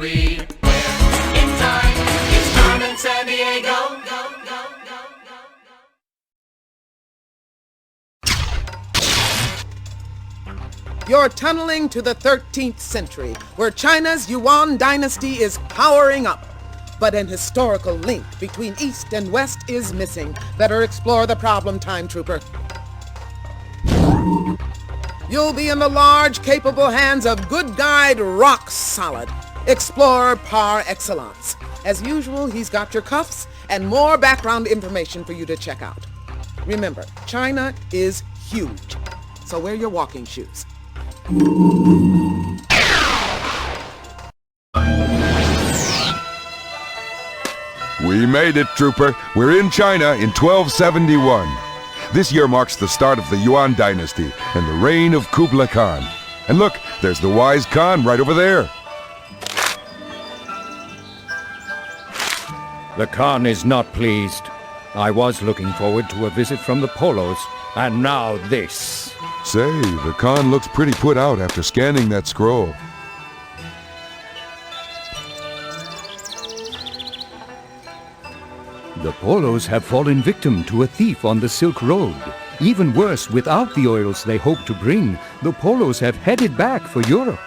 century. Where in time it's Carmen, Sandiego. You're tunneling to the 13th century, where China's Yuan dynasty is powering up. But an historical link between East and West is missing. Better explore the problem, Time Trooper. You'll be in the large, capable hands of good guide Rock Solid, explorer par excellence. As usual, he's got your cuffs and more background information for you to check out. Remember, China is huge, so wear your walking shoes. We made it, Trooper. We're in China in 1271. This year marks the start of the Yuan dynasty and the reign of Kublai Khan. And look, there's the wise Khan right over there. The Khan is not pleased. I was looking forward to a visit from the Polos, and now this. Say, the Khan looks pretty put out after scanning that scroll. The Polos have fallen victim to a thief on the Silk Road. Even worse, without the oils they hope to bring, the Polos have headed back for Europe.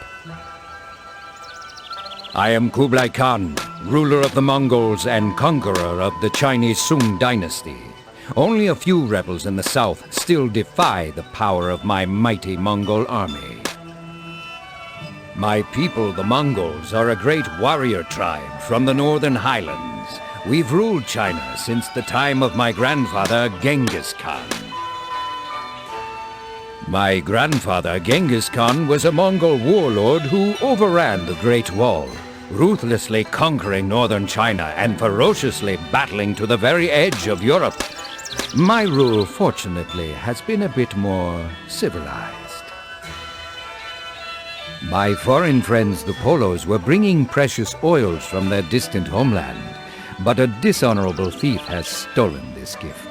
I am Kublai Khan, ruler of the Mongols and conqueror of the Chinese Sung dynasty. Only a few rebels in the south still defy the power of my mighty Mongol army. My people, the Mongols, are a great warrior tribe from the northern highlands. We've ruled China since the time of my grandfather, Genghis Khan. My grandfather, Genghis Khan, was a Mongol warlord who overran the Great Wall, ruthlessly conquering northern China and ferociously battling to the very edge of Europe. My rule, fortunately, has been a bit more civilized. My foreign friends, the Polos, were bringing precious oils from their distant homeland, but a dishonorable thief has stolen this gift.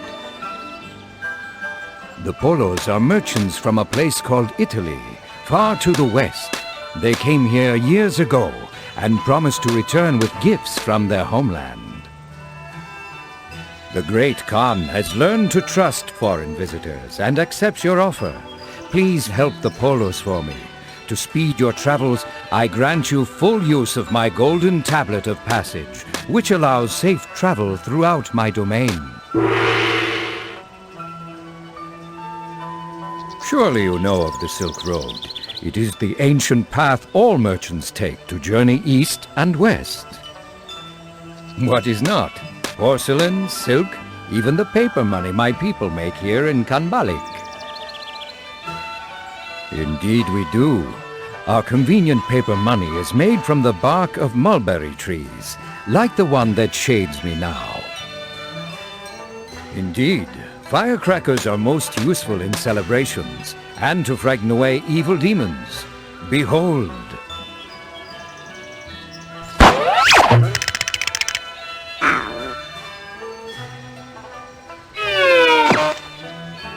The Polos are merchants from a place called Italy, far to the west. They came here years ago and promised to return with gifts from their homeland. The great Khan has learned to trust foreign visitors and accepts your offer. Please help the Polos for me. To speed your travels, I grant you full use of my golden tablet of passage, which allows safe travel throughout my domain. Surely you know of the Silk Road. It is the ancient path all merchants take to journey east and west. What is not? Porcelain, silk, even the paper money my people make here in Kanbalik. Indeed we do. Our convenient paper money is made from the bark of mulberry trees, like the one that shades me now. Indeed, firecrackers are most useful in celebrations and to frighten away evil demons. Behold!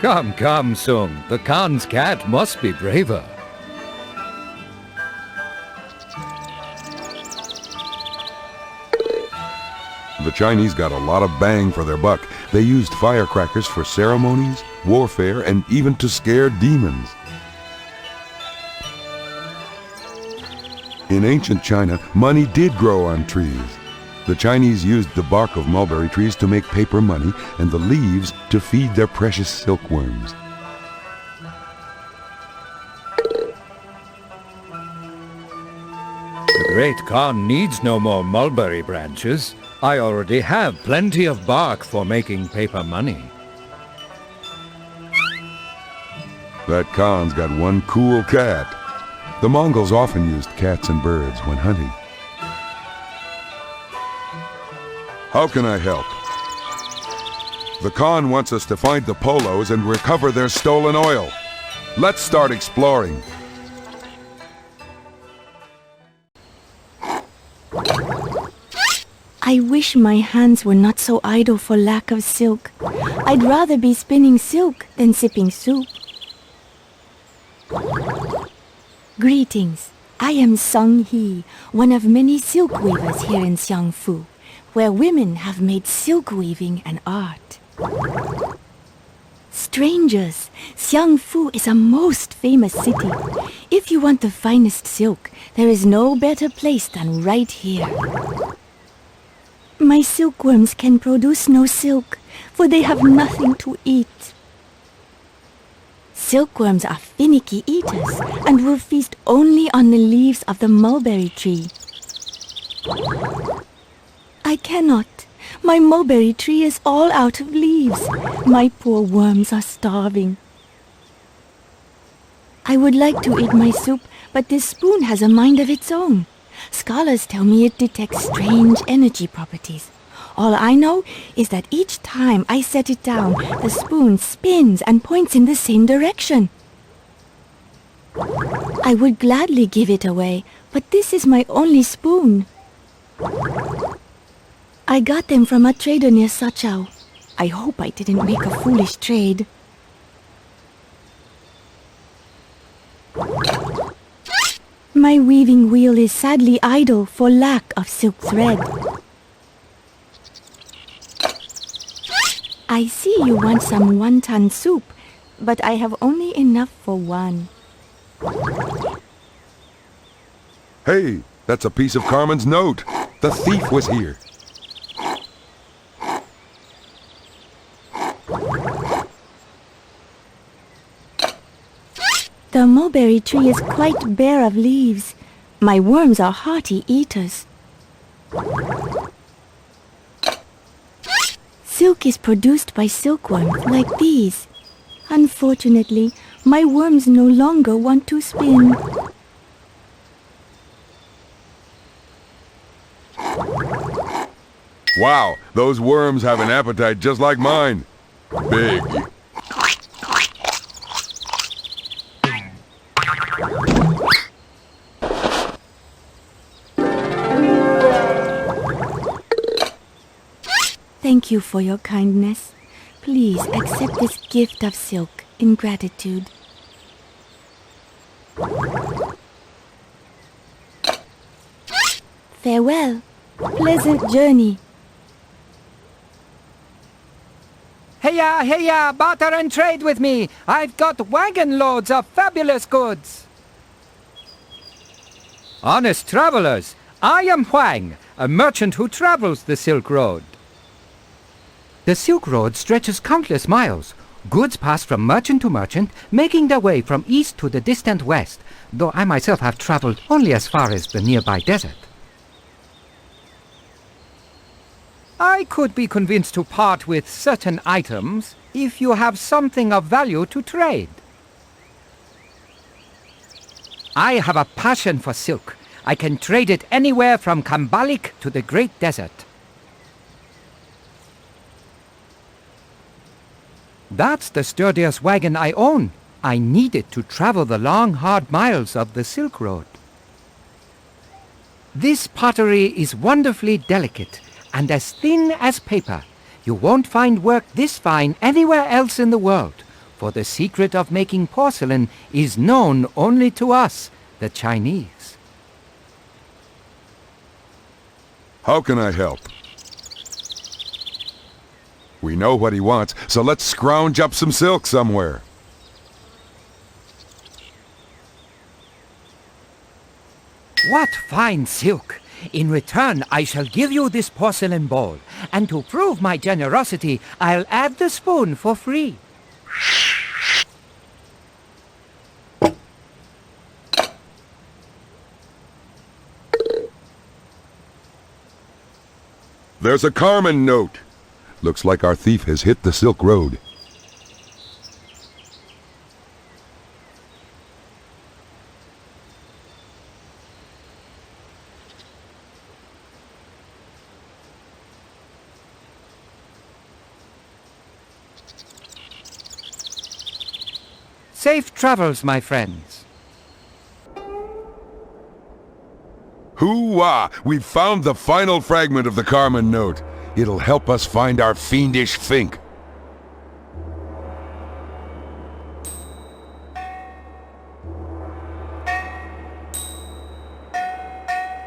Come, come, Sung. The Khan's cat must be braver. The Chinese got a lot of bang for their buck. They used firecrackers for ceremonies, warfare, and even to scare demons. In ancient China, money did grow on trees. The Chinese used the bark of mulberry trees to make paper money and the leaves to feed their precious silkworms. The great Khan needs no more mulberry branches. I already have plenty of bark for making paper money. That Khan's got one cool cat. The Mongols often used cats and birds when hunting. How can I help? The Khan wants us to find the Polos and recover their stolen oil. Let's start exploring. I wish my hands were not so idle for lack of silk. I'd rather be spinning silk than sipping soup. Greetings. I am Song He, one of many silk weavers here in Xiangfu, where women have made silk weaving an art. Strangers, Xiangfu is a most famous city. If you want the finest silk, there is no better place than right here. My silkworms can produce no silk, for they have nothing to eat. Silkworms are finicky eaters and will feast only on the leaves of the mulberry tree. I cannot. My mulberry tree is all out of leaves. My poor worms are starving. I would like to eat my soup, but this spoon has a mind of its own. Scholars tell me it detects strange energy properties. All I know is that each time I set it down, the spoon spins and points in the same direction. I would gladly give it away, but this is my only spoon. I got them from a trader near Sachao. I hope I didn't make a foolish trade. My weaving wheel is sadly idle for lack of silk thread. I see you want some wonton soup, but I have only enough for one. Hey, that's a piece of Carmen's note. The thief was here. The mulberry tree is quite bare of leaves. My worms are hearty eaters. Silk is produced by silkworms like these. Unfortunately, my worms no longer want to spin. Wow, those worms have an appetite just like mine. Big. Thank you for your kindness. Please accept this gift of silk in gratitude. Farewell. Pleasant journey. Heya, heya, barter and trade with me. I've got wagon loads of fabulous goods. Honest travelers, I am Huang, a merchant who travels the Silk Road. The Silk Road stretches countless miles. Goods pass from merchant to merchant, making their way from east to the distant west, though I myself have traveled only as far as the nearby desert. I could be convinced to part with certain items if you have something of value to trade. I have a passion for silk. I can trade it anywhere from Kambalik to the Great Desert. That's the sturdiest wagon I own. I need it to travel the long, hard miles of the Silk Road. This pottery is wonderfully delicate and as thin as paper. You won't find work this fine anywhere else in the world, for the secret of making porcelain is known only to us, the Chinese. How can I help? We know what he wants, so let's scrounge up some silk somewhere. What fine silk! In return, I shall give you this porcelain bowl, and to prove my generosity, I'll add the spoon for free. There's a Carmen note. Looks like our thief has hit the Silk Road. Safe travels, my friends. Hoo-wah! We've found the final fragment of the Carmen note. It'll help us find our fiendish Fink.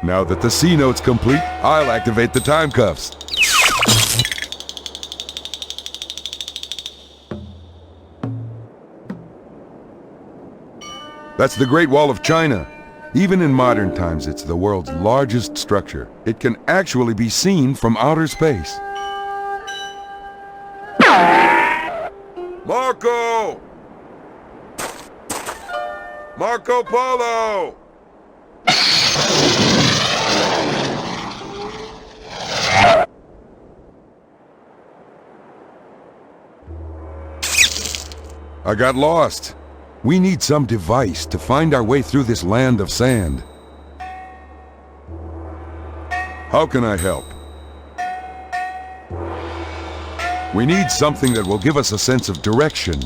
Now that the C note's complete, I'll activate the time cuffs. That's the Great Wall of China. Even in modern times, it's the world's largest structure. It can actually be seen from outer space. Marco! Marco Polo! I got lost. We need some device to find our way through this land of sand. How can I help? We need something that will give us a sense of direction.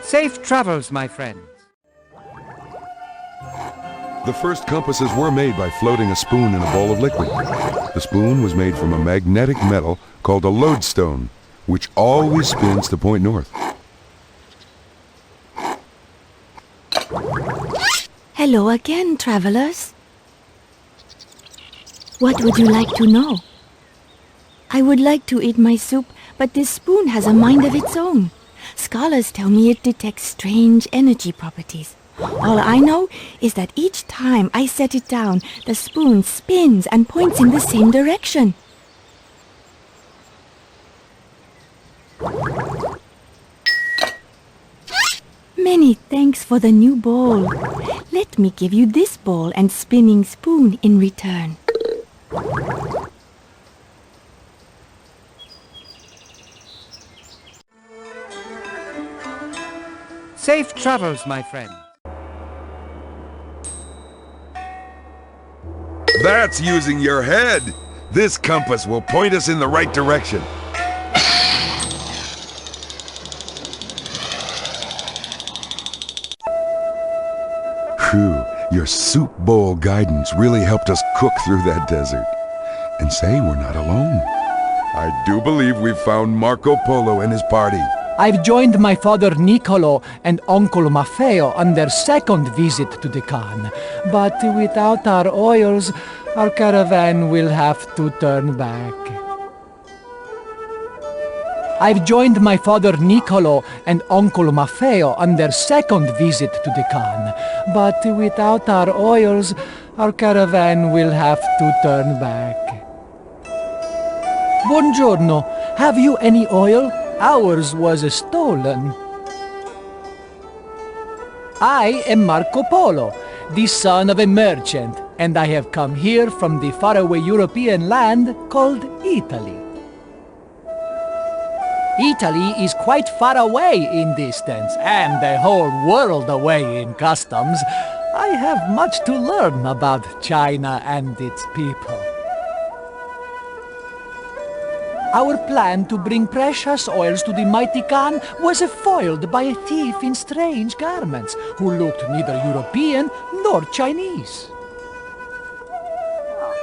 Safe travels, my friends. The first compasses were made by floating a spoon in a bowl of liquid. The spoon was made from a magnetic metal called a lodestone, which always spins to point north. Hello again, travelers. What would you like to know? I would like to eat my soup, but this spoon has a mind of its own. Scholars tell me it detects strange energy properties. All I know is that each time I set it down, the spoon spins and points in the same direction. Many thanks for the new bowl. Let me give you this bowl and spinning spoon in return. Safe travels, my friend. That's using your head. This compass will point us in the right direction. Phew, your soup bowl guidance really helped us cook through that desert. And say we're not alone. I do believe we've found Marco Polo and his party. I've joined my father Niccolo and Uncle Maffeo on their second visit to the Khan. But without our oils, our caravan will have to turn back. I've joined my father Niccolo and Uncle Maffeo on their second visit to the Khan. But without our oils, our caravan will have to turn back. Buongiorno, have you any oil? Ours was stolen. I am Marco Polo, the son of a merchant, and I have come here from the faraway European land called Italy. Italy is quite far away in distance, and the whole world away in customs. I have much to learn about China and its people. Our plan to bring precious oils to the mighty Khan was foiled by a thief in strange garments who looked neither European nor Chinese.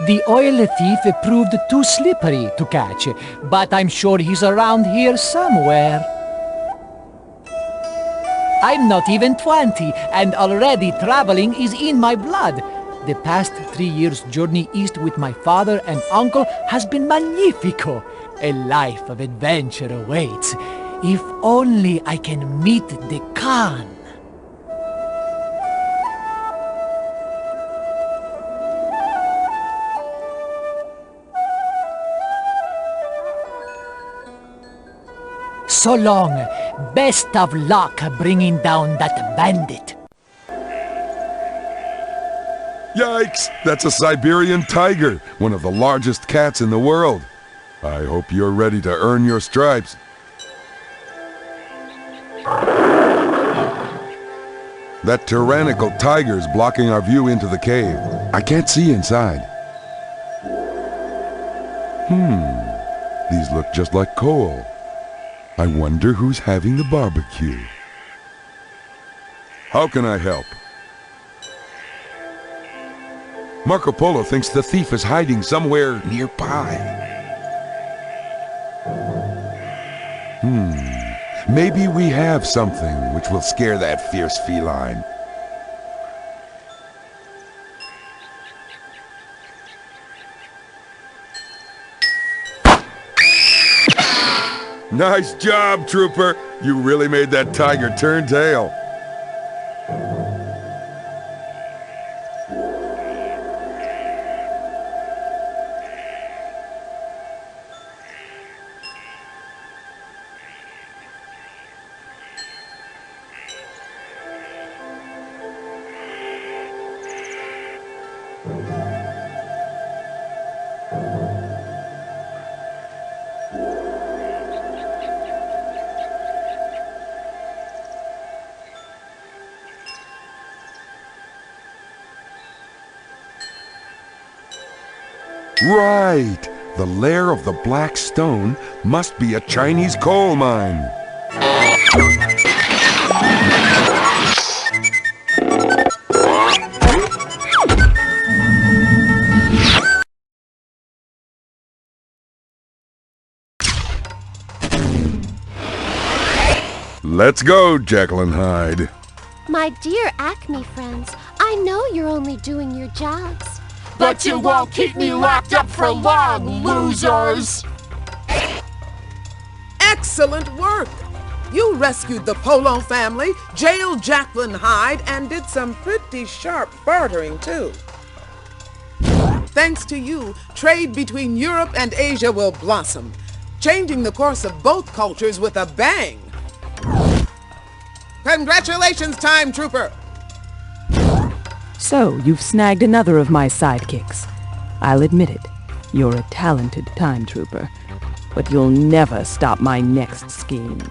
The oil thief proved too slippery to catch, but I'm sure he's around here somewhere. I'm not even 20, and already traveling is in my blood. The past 3 years' journey east with my father and uncle has been magnifico. A life of adventure awaits. If only I can meet the Khan. So long. Best of luck bringing down that bandit. Yikes! That's a Siberian tiger, one of the largest cats in the world. I hope you're ready to earn your stripes. That tyrannical tiger's blocking our view into the cave. I can't see inside. These look just like coal. I wonder who's having the barbecue. How can I help? Marco Polo thinks the thief is hiding somewhere nearby. Maybe we have something which will scare that fierce feline. Nice job, Trooper! You really made that tiger turn tail. Right! The lair of the black stone must be a Chinese coal mine. Let's go, Jekyll and Hyde. My dear Acme friends, I know you're only doing your jobs. But you won't keep me locked up for long, losers! Excellent work! You rescued the Polo family, jailed Jacqueline Hyde, and did some pretty sharp bartering, too. Thanks to you, trade between Europe and Asia will blossom, changing the course of both cultures with a bang. Congratulations, Time Trooper! So, you've snagged another of my sidekicks. I'll admit it, you're a talented time trooper, but you'll never stop my next scheme.